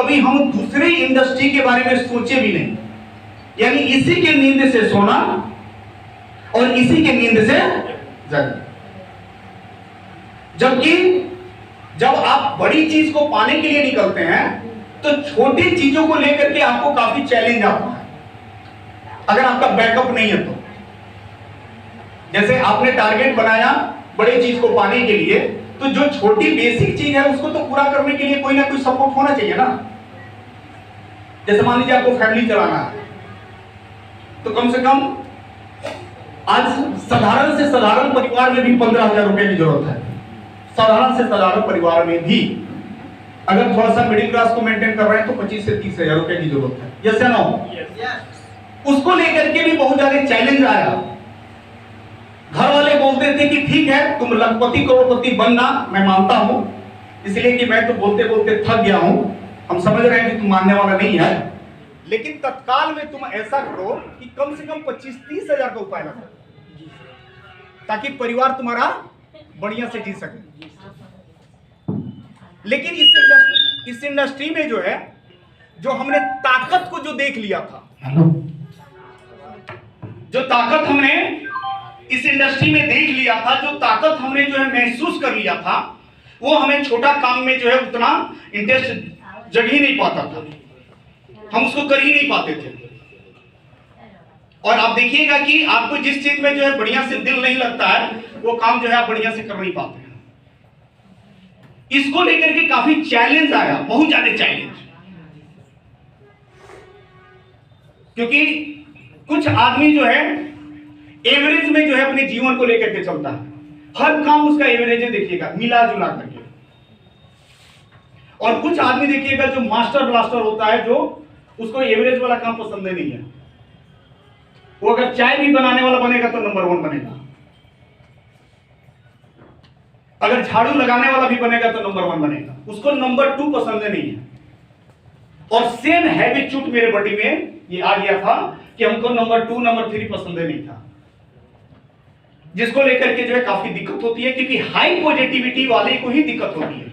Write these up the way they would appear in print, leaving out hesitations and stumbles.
कभी हम दूसरे इंडस्ट्री के बारे में सोचे भी नहीं। यानी इसी के नींद से सोना और इसी के नींद से जगना। जबकि जब आप बड़ी चीज को पाने के लिए निकलते हैं तो छोटी चीजों को लेकर के आपको काफी चैलेंज आता है, अगर आपका बैकअप नहीं है तो। जैसे आपने टारगेट बनाया बड़ी चीज को पाने के लिए, तो जो छोटी बेसिक चीज है उसको तो पूरा करने के लिए कोई ना कोई सपोर्ट होना चाहिए ना। जैसे मान लीजिए आपको फैमिली चलाना है, तो कम से कम आज साधारण से साधारण परिवार में भी 15,000 रुपए की जरूरत है। साधारण से साधारण परिवार में भी अगर थोड़ा सा मिडिल क्लास को मेंटेन कर रहे हैं तो 25 से 30,000 रुपए की जरूरत है। यस या नो? उसको लेकर के भी बहुत ज्यादा चैलेंज आया। घर वाले बोलते थे कि ठीक है तुम लखपति करोड़पति बनना, मैं मानता हूं, इसलिए कि मैं तो बोलते बोलते थक गया हूं, हम समझ रहे हैं कि तुम मानने वाला नहीं है, लेकिन तत्काल में तुम ऐसा करो कि कम से कम 25-30 हजार का उपाय लगाओ, ताकि परिवार तुम्हारा बढ़िया से जी सके। लेकिन इस इंडस्ट्री में जो है, जो हमने ताकत को जो देख लिया था, जो ताकत हमने इस इंडस्ट्री में देख लिया था, जो ताकत हमने जो है महसूस कर लिया था, वो हमें छोटा काम में जो है उतना इंटरेस्ट जग ही नहीं पाता था, हम उसको कर ही नहीं पाते थे। और आप देखिएगा कि आपको जिस चीज में जो है बढ़िया से दिल नहीं लगता है, वो काम जो है आप बढ़िया से कर नहीं पाते हैं। इसको लेकर के काफी चैलेंज आया, बहुत ज्यादा चैलेंज, क्योंकि कुछ आदमी जो है एवरेज में जो है अपने जीवन को लेकर के चलता है, हर काम उसका एवरेज है, देखिएगा मिला जुला करके। और कुछ आदमी देखिएगा जो मास्टर ब्लास्टर होता है, जो उसको एवरेज वाला काम पसंद नहीं है। वो अगर चाय भी बनाने वाला बनेगा तो नंबर 1 बनेगा, अगर झाड़ू लगाने वाला भी बनेगा तो नंबर 1 बनेगा, उसको नंबर 2 पसंद नहीं है। और सेम हैबिचूट मेरे बॉडी में ये आ गया था कि हमको नंबर 2 नंबर 3 पसंद नहीं था, जिसको लेकर के जो है काफी दिक्कत होती है, क्योंकि हाई पॉजिटिविटी वाले को ही दिक्कत होती है।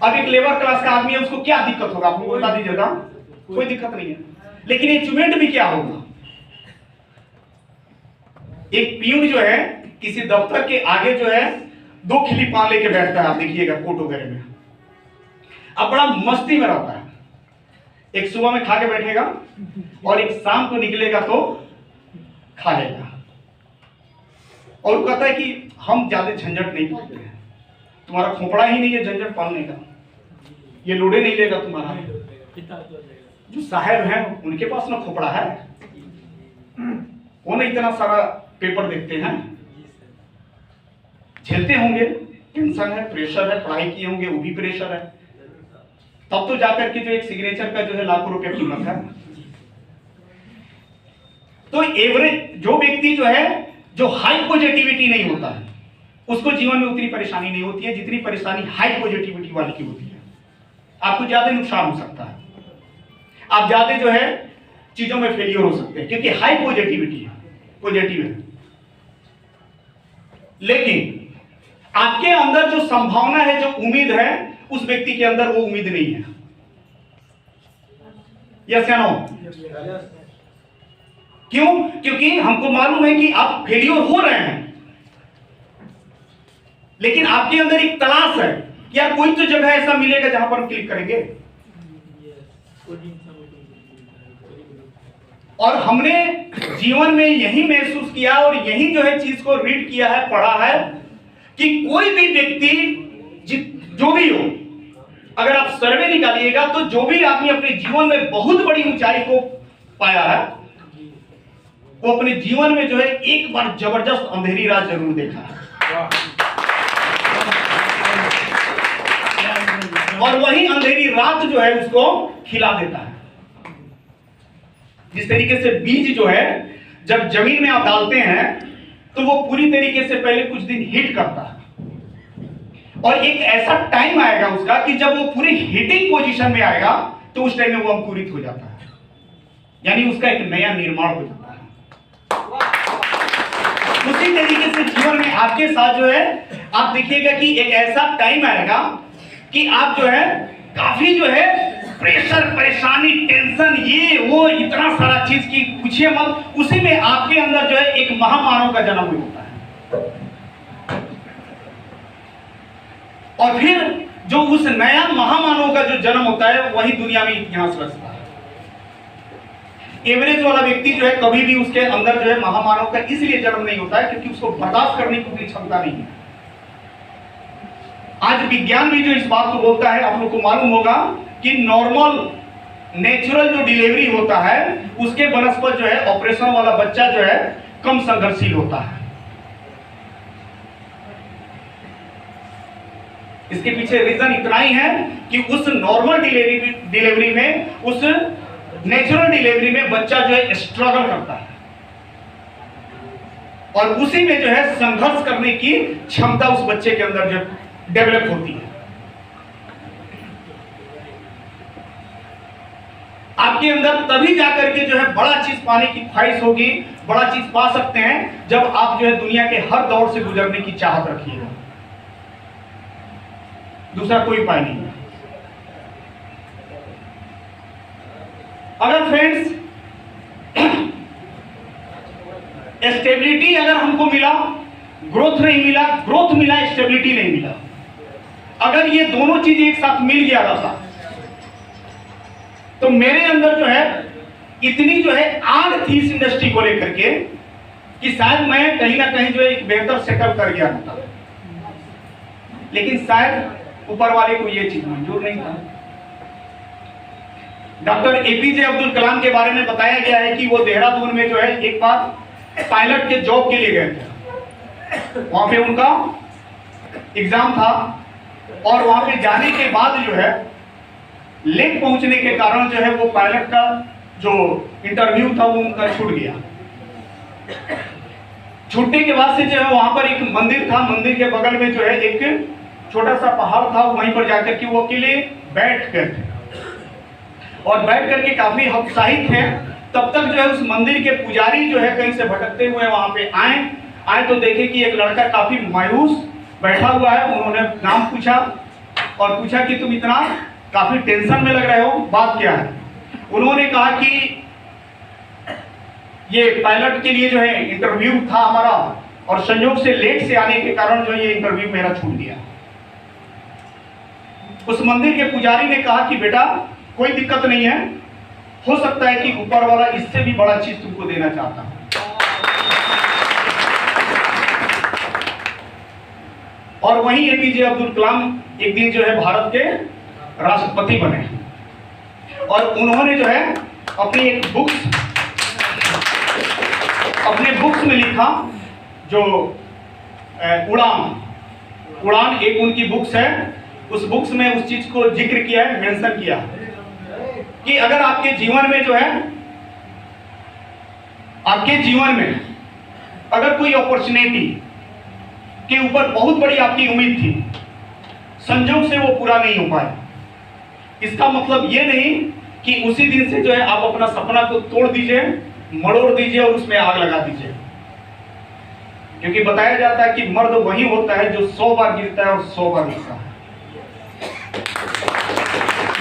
अब एक लेबर क्लास का आदमी है, उसको क्या दिक्कत होगा, आपको बता दीजिएगा? कोई दिक्कत नहीं है। लेकिन अचीवमेंट भी क्या होगा? एक पीयून जो है किसी दफ्तर के आगे जो है 2 खिली पान लेके बैठता है, आप देखिएगा कोट वगैरह में, अब बड़ा मस्ती में रहता है। एक सुबह में खा के बैठेगा और एक शाम को निकलेगा तो खा लेगा, और वो कहता है कि हम ज्यादा झंझट नहीं पाते हैं, तुम्हारा खोपड़ा ही नहीं है झंझट पालने का, ये लोडे नहीं लेगा तुम्हारा। जो साहब हैं उनके पास ना खोपड़ा है, वो ना इतना सारा पेपर देखते हैं, झेलते होंगे, टेंशन है, प्रेशर है, पढ़ाई किए होंगे वो भी प्रेशर है, तब तो जाकर के जो एक सिग्नेचर का जो है लाखों रुपए कीमत है। तो एवरेज जो व्यक्ति जो है, जो हाई पॉजिटिविटी नहीं होता है, उसको जीवन में उतनी परेशानी नहीं होती है जितनी परेशानी हाई पॉजिटिविटी वाले की होती है। आपको ज्यादा नुकसान हो सकता है, आप ज्यादा जो है चीजों में फेलियर हो सकते हैं, क्योंकि हाई पॉजिटिविटी है, पॉजिटिव है। लेकिन आपके अंदर जो संभावना है, जो उम्मीद है, उस व्यक्ति के अंदर वो उम्मीद नहीं है। यस या नो? क्यों? क्योंकि हमको मालूम है कि आप फेलियर हो रहे हैं, लेकिन आपके अंदर एक तलाश है कि यार कोई तो जगह ऐसा मिलेगा जहां पर हम क्लिक करेंगे। और हमने जीवन में यही महसूस किया और यही जो है चीज को रीड किया है, पढ़ा है, कि कोई भी व्यक्ति जो भी हो, अगर आप सर्वे निकालिएगा तो जो भी आदमी अपने जीवन में बहुत बड़ी ऊंचाई को पाया है, वो अपने जीवन में जो है एक बार जबरदस्त अंधेरी रात जरूर देखा है, और वही अंधेरी रात जो है उसको खिला देता है। जिस तरीके से बीज जो है जब जमीन में आप डालते हैं तो वो पूरी तरीके से पहले कुछ दिन हिट करता है, और एक ऐसा टाइम आएगा उसका कि जब वो पूरी हिटिंग पोजीशन में आएगा तो उस टाइम में वो अंकुरित हो जाता है, यानी उसका एक नया निर्माण हो जाता है। उसी तरीके से जीवन में आपके साथ जो है, आप देखिएगा कि एक ऐसा टाइम आएगा कि आप जो है काफी जो है प्रेशर, परेशानी, टेंशन, ये वो इतना सारा चीज की पूछिए मत। उसी में आपके अंदर जो है एक महामानव का जन्म होता है, और फिर जो उस नया महामानव का जो जन्म होता है वही दुनिया में इतिहास रचता है। एवरेज वाला व्यक्ति जो है कभी भी उसके अंदर जो है महामानव का इसलिए जन्म नहीं होता है क्योंकि उसको बर्दाश्त करने की उतनी क्षमता नहीं है। आज विज्ञान भी जो इस बात को बोलता है, आप लोग को मालूम होगा कि नॉर्मल नेचुरल जो डिलीवरी होता है उसके बनस्पत जो है ऑपरेशन वाला बच्चा जो है कम संघर्षशील होता है। इसके पीछे रीजन इतना ही है कि उस नॉर्मल डिलीवरी में, उस नेचुरल डिलीवरी में बच्चा जो है स्ट्रगल करता है और उसी में जो है संघर्ष करने की क्षमता उस बच्चे के अंदर जो डेवलप होती है। आपके अंदर तभी जाकर के जो है बड़ा चीज पाने की ख्वाहिश होगी, बड़ा चीज पा सकते हैं जब आप जो है दुनिया के हर दौर से गुजरने की चाहत रखिएगा। दूसरा कोई उपाय नहीं है। अगर फ्रेंड्स स्टेबिलिटी अगर हमको मिला, ग्रोथ नहीं मिला, ग्रोथ मिला, स्टेबिलिटी नहीं मिला, अगर ये दोनों चीज एक साथ मिल गया रहता तो मेरे अंदर जो है इतनी जो है आग थी इस इंडस्ट्री को लेकर के कि शायद मैं कहीं ना कहीं जो है एक बेहतर सेटअप कर गया होता, लेकिन शायद ऊपर वाले को ये चीज मंजूर नहीं था। डॉक्टर एपीजे अब्दुल कलाम के बारे में बताया गया है कि वो देहरादून में जो है एक बार पायलट के जॉब के लिए गए थे। वहां पे उनका एग्जाम था और वहां पे जाने के बाद जो है लेट पहुंचने के कारण जो है वो पायलट का जो इंटरव्यू था वो उनका छूट गया। छूटने के बाद से जो है वहां पर एक मंदिर था, मंदिर के बगल में जो है एक छोटा सा पहाड़ था, वहीं पर जाकर के वो अकेले बैठ गए थे और बैठ करके काफी उत्साहित थे। तब तक जो है उस मंदिर के पुजारी जो है कहीं से भटकते हुए वहां पे आए तो देखे कि एक लड़का काफी मायूस बैठा हुआ है। उन्होंने नाम पूछा और पूछा कि तुम इतना काफी टेंशन में लग रहे हो, बात क्या है? उन्होंने कहा कि ये पायलट के लिए जो है इंटरव्यू था हमारा और संयोग से लेट से आने के कारण जो ये इंटरव्यू मेरा छूट गया। उस मंदिर के पुजारी ने कहा कि बेटा कोई दिक्कत नहीं है, हो सकता है कि ऊपर वाला इससे भी बड़ा चीज तुमको देना चाहता है। और वहीं एपीजे अब्दुल कलाम एक दिन जो है भारत के राष्ट्रपति बने और उन्होंने जो है अपनी एक अपने बुक्स में लिखा जो उड़ान एक उनकी बुक्स है। उस बुक्स में उस चीज को जिक्र किया है, मेंशन किया कि अगर आपके जीवन में जो है आपके जीवन में अगर कोई अपॉर्चुनिटी के ऊपर बहुत बड़ी आपकी उम्मीद थी, संजोग से वो पूरा नहीं हो पाया, इसका मतलब ये नहीं कि उसी दिन से जो है आप अपना सपना को तोड़ दीजिए, मरोड़ दीजिए और उसमें आग लगा दीजिए। क्योंकि बताया जाता है कि मर्द वही होता है जो 100 बार गिरता है और 100 बार उठता है,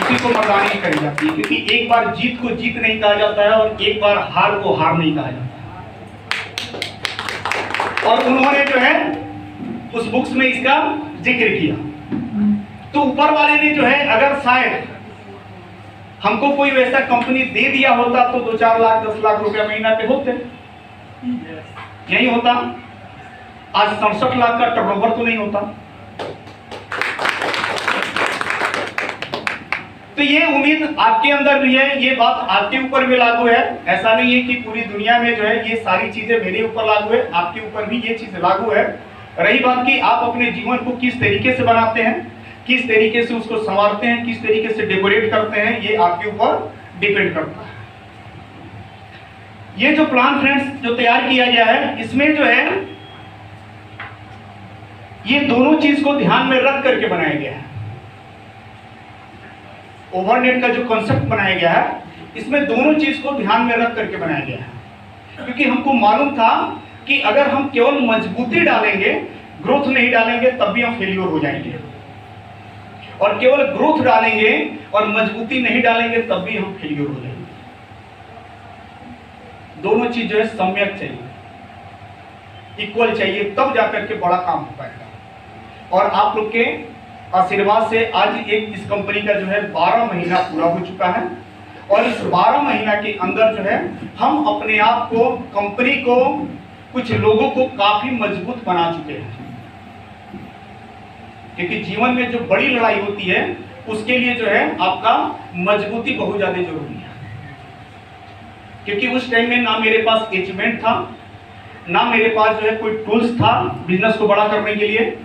उसी को मर्दानी कही जाती है। क्योंकि एक बार जीत को जीत नहीं कहा जाता है और एक बार हार को हार नहीं कहा जाता है। और उन्होंने जो है उस बुक्स में इसका जिक्र किया। तो ऊपर वाले ने जो है अगर शायद हमको कोई वैसा कंपनी दे दिया होता तो 2-4 लाख 10 लाख रुपया महीना पे होते, यही होता। आज 67 लाख का टर्नओवर तो नहीं होता। तो ये उम्मीद आपके अंदर भी है, ये बात आपके ऊपर भी लागू है। ऐसा नहीं है कि पूरी दुनिया में जो है ये सारी चीजें मेरे ऊपर लागू है, आपके ऊपर भी ये चीज लागू है। रही बात कि आप अपने जीवन को किस तरीके से बनाते हैं, किस तरीके से उसको संवारते हैं, किस तरीके से डेकोरेट करते हैं, ये आपके ऊपर डिपेंड करता है। ये जो प्लान फ्रेंड्स जो तैयार किया गया है, इसमें जो है ये दोनों चीज को ध्यान में रख करके बनाया गया है। ओवरनेट का जो कॉन्सेप्ट बनाया गया है, इसमें दोनों चीज को ध्यान में रख करके बनाया गया है। क्योंकि हमको मालूम था कि अगर हम केवल मजबूती डालेंगे, ग्रोथ नहीं डालेंगे, तब भी हम फेलियर हो जाएंगे। और केवल ग्रोथ डालेंगे और मजबूती नहीं डालेंगे तब भी हम फेलियर हो जाएंगे। दोनों चीज जो है सम्यक चाहिए, इक्वल चाहिए, तब जाकर के बड़ा काम हो पाएगा। और आप लोग के आशीर्वाद से आज इस कंपनी का जो है 12 महीना पूरा हो चुका है और इस 12 महीना के अंदर जो है हम अपने आप को, कंपनी को, कुछ लोगों को काफी मजबूत बना चुके हैं। क्योंकि जीवन में जो बड़ी लड़ाई होती है उसके लिए जो है आपका मजबूती बहुत ज्यादा जरूरी है। क्योंकि उस टाइम में ना मेरे पास अचीवमेंट था, ना मेरे पास जो है कोई टूल्स था बिजनेस को बड़ा करने के लिए,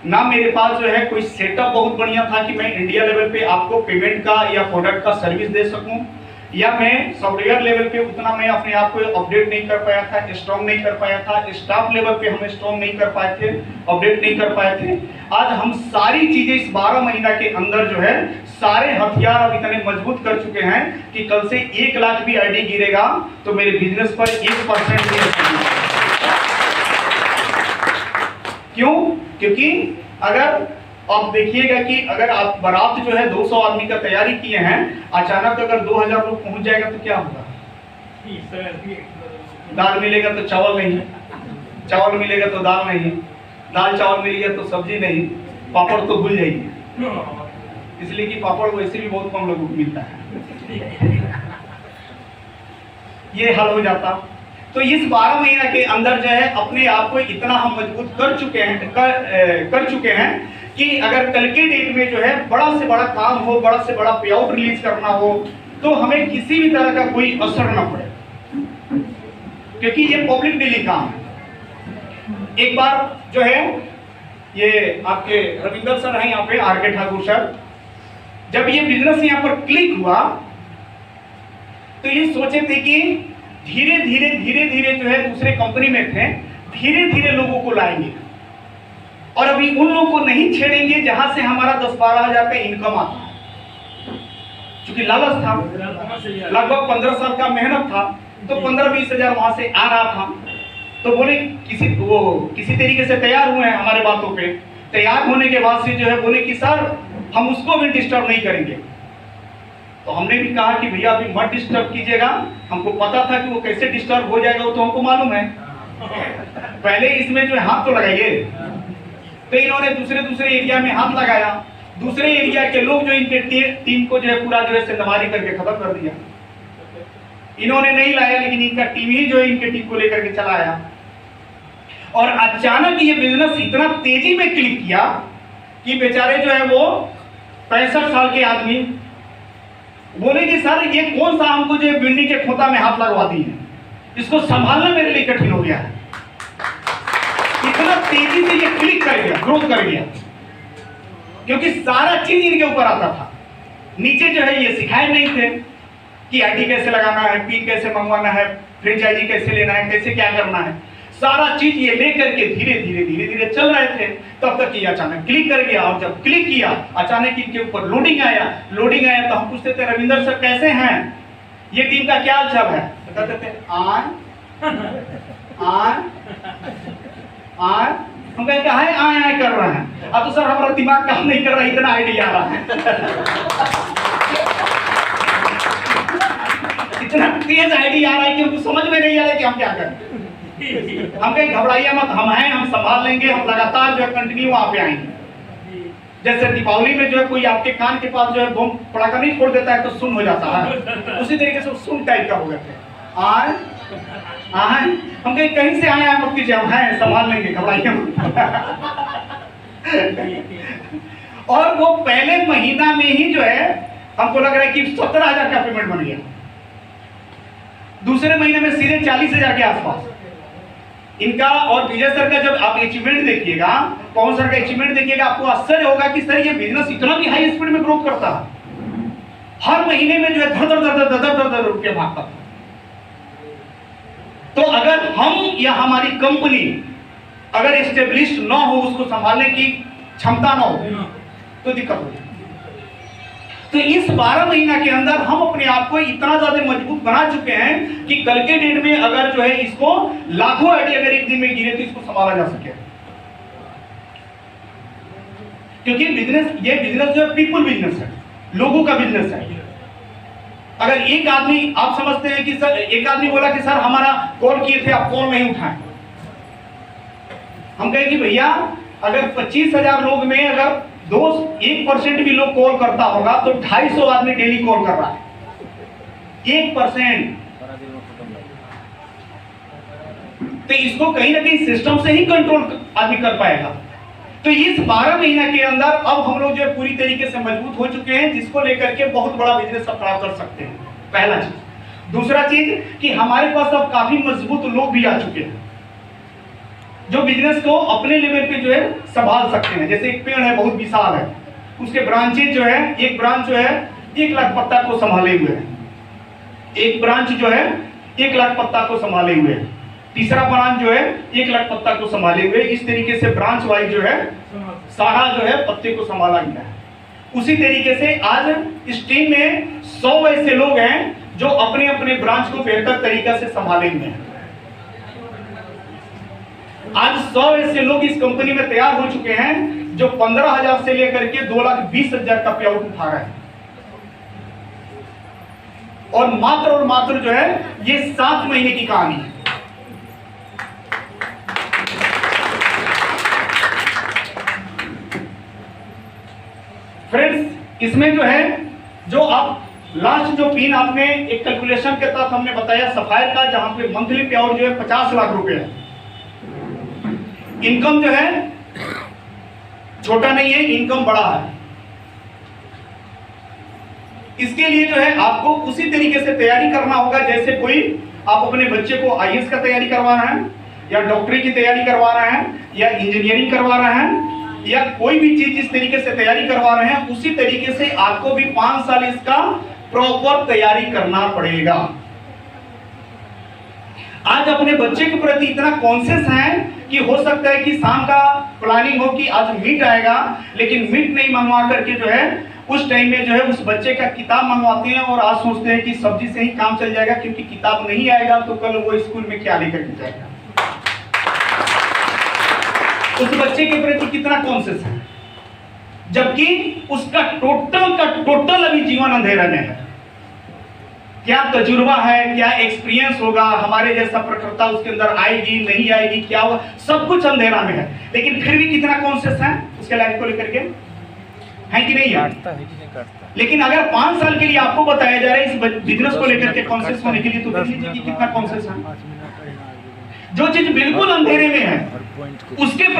ना मेरे पास जो है कोई सेटअप बहुत बढ़िया था कि मैं इंडिया लेवल पे आपको पेमेंट का या प्रोडक्ट का सर्विस दे सकूं, या मैं सॉफ्टवेयर लेवल पे उतना मैं अपने आप को अपडेट नहीं कर पाया था, स्ट्रॉन्ग नहीं कर पाया था, स्टाफ लेवल पे हम स्ट्रॉन्ग नहीं कर पाए थे, अपडेट नहीं कर पाए थे। आज हम सारी चीजें इस 12 महीना के अंदर जो है सारे हथियार अब इतने मजबूत कर चुके हैं कि कल से 1 लाख भी आईडी गिरेगा तो मेरे बिजनेस पर 1% भी नहीं। क्यों? क्योंकि अगर आप देखिएगा कि अगर आप बारात जो है 200 आदमी का तैयारी किए हैं, अचानक अगर 2000 लोग पहुंच जाएगा तो क्या होगा? दाल मिलेगा तो चावल नहीं, चावल मिलेगा तो दाल नहीं, दाल चावल मिलेगा तो सब्जी नहीं, पापड़ तो भूल जाइए, इसलिए कि पापड़ वैसे भी बहुत कम लोगों को मिलता है। ये हल हो जाता। तो इस 12 महीना के अंदर जो है अपने आप को इतना हम मजबूत कर चुके हैं कि अगर कल के डेट में जो है बड़ा से बड़ा काम हो, बड़ा से बड़ा पे आउट रिलीज करना हो तो हमें किसी भी तरह का कोई असर न पड़े, क्योंकि ये पब्लिक डीलिंग काम है। एक बार जो है ये आपके रविंदर सर हैं यहाँ पे, आर.के. ठाकुर सर, जब ये बिजनेस यहाँ पर क्लिक हुआ तो ये सोचे थे कि धीरे धीरे जो है दूसरे कंपनी में थे, धीरे धीरे लोगों को लाएंगे और अभी उन लोगों को नहीं छेड़ेंगे जहां से हमारा 10-12 हजार का इनकम आता है। क्योंकि लालच था, लगभग 15 साल का मेहनत था, तो 15-20 हजार वहां से आ रहा था। तो बोले किसी तरीके से तैयार हुए हैं हमारे बातों पे। तैयार होने के बाद से जो है बोले कि सर हम उसको भी डिस्टर्ब नहीं करेंगे। तो हमने भी कहा कि भैया अभी मत डिस्टर्ब कीजिएगा, हमको पता था कि वो कैसे डिस्टर्ब हो जाएगा वो तो हमको मालूम है, पहले इसमें जो है हाथ तो लगाइए। तो इन्होंने दूसरे एरिया में हाथ लगाया, दूसरे एरिया के लोग जो इनके टीम को जो है पूरा जो है सेंधमारी करके खत्म कर दिया। इन्होंने नहीं लाया लेकिन इनका टीम ही जो है इनके टीम को लेकर के चला आया और अचानक ये बिजनेस इतना तेजी में क्लिक किया कि बेचारे जो है वो 65 साल के आदमी बोले कि सर ये कौन सा हमको जो बिल्डिंग के खोता में हाथ लगवा दी है, इसको संभालना मेरे लिए कठिन हो गया है। इतना तेजी से ये क्लिक कर गया, ग्रोथ कर गया, क्योंकि सारा चीज इनके ऊपर आता था। नीचे जो है ये सिखाए नहीं थे कि आईडी कैसे लगाना है, पिन कैसे मंगवाना है, फ्रेंचाइजी कैसे लेना है, कैसे क्या करना है, सारा चीज ये लेकर के धीरे धीरे चल रहे थे। तब तक ये अचानक क्लिक कर गया और जब क्लिक किया अचानक इनके ऊपर लोडिंग आया तो हम पूछते थे रविंदर सर कैसे हैं, ये टीम का क्या हाल है? कहते थे हम कहते हैं आए कर रहे हैं। अब तो सर हमारा दिमाग काम नहीं कर रहा, इतना आइडिया आ रहा है। इतना तेज आइडिया आ रहा है कि हमको समझ में नहीं आ रहा है कि हम क्या करें। हम कहीं घबराइए मत, हम हैं, हम संभाल लेंगे, हम लगातार जो है कंटिन्यू वहां पे आएंगे। जैसे दीपावली में जो है कोई आपके कान के पास जो है बम पटाखा नहीं फोड़ देता है तो सुन हो जाता है, उसी तरीके से सुन टाइप का हो गया था। हम कहीं से आए मत कीजिए, हम हैं, संभाल लेंगे, घबराइए मत। और वो पहले महीना में ही जो है हमको लग रहा है कि 17,000 का पेमेंट बन गया, दूसरे महीने में सीधे 40,000 के आसपास इनका। और विजय सर का जब आप अचीवमेंट देखिएगा, पवन सर का अचीवमेंट देखिएगा, आपको आश्चर्य होगा कि सर ये बिजनेस इतना भी हाई स्पीड में ग्रोथ करता है। हर महीने में जो है धड़ रुपया भागता था। तो अगर हम या हमारी कंपनी अगर एस्टेब्लिश ना हो, उसको संभालने की क्षमता ना हो तो दिक्कत हो जाए। तो इस 12 महीना के अंदर हम अपने आप को इतना ज्यादा मजबूत बना चुके हैं कि कल के डेट में अगर जो है इसको लाखों आईडी अगर एक दिन में गिरे तो इसको संभाला जा सके। क्योंकि बिजनेस, ये बिजनेस जो है पीपुल बिजनेस है, लोगों का बिजनेस है। अगर एक आदमी, आप समझते हैं कि सर, एक आदमी बोला कि सर हमारा कॉल किए थे, आप कॉल नहीं उठाए, हम कहें कि भैया अगर 25,000 लोग में अगर 1% भी लोग कॉल करता होगा तो 250 आदमी डेली कॉल कर रहा है। 1%, तो इसको कहीं ना कहीं सिस्टम से ही कंट्रोल आदमी कर पाएगा। तो इस 12 महीना के अंदर अब हम लोग जो है पूरी तरीके से मजबूत हो चुके हैं, जिसको लेकर के बहुत बड़ा बिजनेस अब प्राप्त कर सकते हैं, पहला चीज। दूसरा चीज कि हमारे पास अब काफी मजबूत लोग भी आ चुके हैं जो बिजनेस को अपने लेवल पे जो है संभाल सकते हैं। जैसे एक पेड़ है, बहुत विशाल है, उसके ब्रांचेज जो है, एक ब्रांच जो है 1 लाख पत्ता को संभाले हुए है, एक ब्रांच जो है 1 लाख पत्ता को संभाले हुए है, तीसरा ब्रांच जो है 1 लाख पत्ता को संभाले हुए। इस तरीके से ब्रांच वाइज जो है सारा जो है पत्ते को संभाला गया है। उसी तरीके से आज इस टीम में 100 ऐसे लोग हैं जो अपने अपने ब्रांच को बेहतर तरीके से संभाले हुए हैं। आज 100 ऐसे लोग इस कंपनी में तैयार हो चुके हैं जो 15,000 से लेकर के 2,20,000 का पे आउट उठा रहे हैं, और मात्र जो है ये 7 महीने की कहानी है। फ्रेंड्स, इसमें जो है, जो आप लास्ट जो पिन आपने एक कैलकुलेशन के तहत हमने बताया सफायर का, जहां पे मंथली पे आउट जो है 50 लाख रुपए है। इनकम जो है छोटा नहीं है, इनकम बड़ा है। इसके लिए जो है आपको उसी तरीके से तैयारी करना होगा जैसे कोई आप अपने बच्चे को आईएएस का तैयारी करवा रहे हैं, या डॉक्टरी की तैयारी करवा रहे हैं, या इंजीनियरिंग करवा रहे हैं, या कोई भी चीज जिस तरीके से तैयारी करवा रहे हैं, उसी तरीके से आपको भी 5 साल इसका प्रॉपर तैयारी करना पड़ेगा। आज अपने बच्चे के प्रति इतना कॉन्शियस है कि हो सकता है कि शाम का प्लानिंग हो कि आज मीट आएगा, लेकिन मीट नहीं मंगवा करके जो है उस टाइम में जो है उस बच्चे का किताब मंगवाते हैं, और आज सोचते हैं कि सब्जी से ही काम चल जाएगा, क्योंकि किताब नहीं आएगा तो कल वो स्कूल में क्या लेकर के जाएगा। उस बच्चे के प्रति कितना कॉन्शियस है, जबकि उसका टोटल अभी जीवन अंधेरा में है। क्या तजुर्बा है, क्या एक्सपीरियंस होगा, हमारे जैसा प्रखरता उसके अंदर आएगी नहीं आएगी, क्या होगा, सब कुछ अंधेरा में है, लेकिन फिर भी कितना कॉन्शियस है उसके लाइफ को लेकर के, है कि नहीं है? लेकिन अगर 5 साल के लिए आपको बताया जा रहा है इस बिजनेस को लेकर के कॉन्शियस होने के लिए, तो देख लीजिए कि कितना कॉन्शियस है। जो चीज बिल्कुल अंधेरे में है उसके प्रति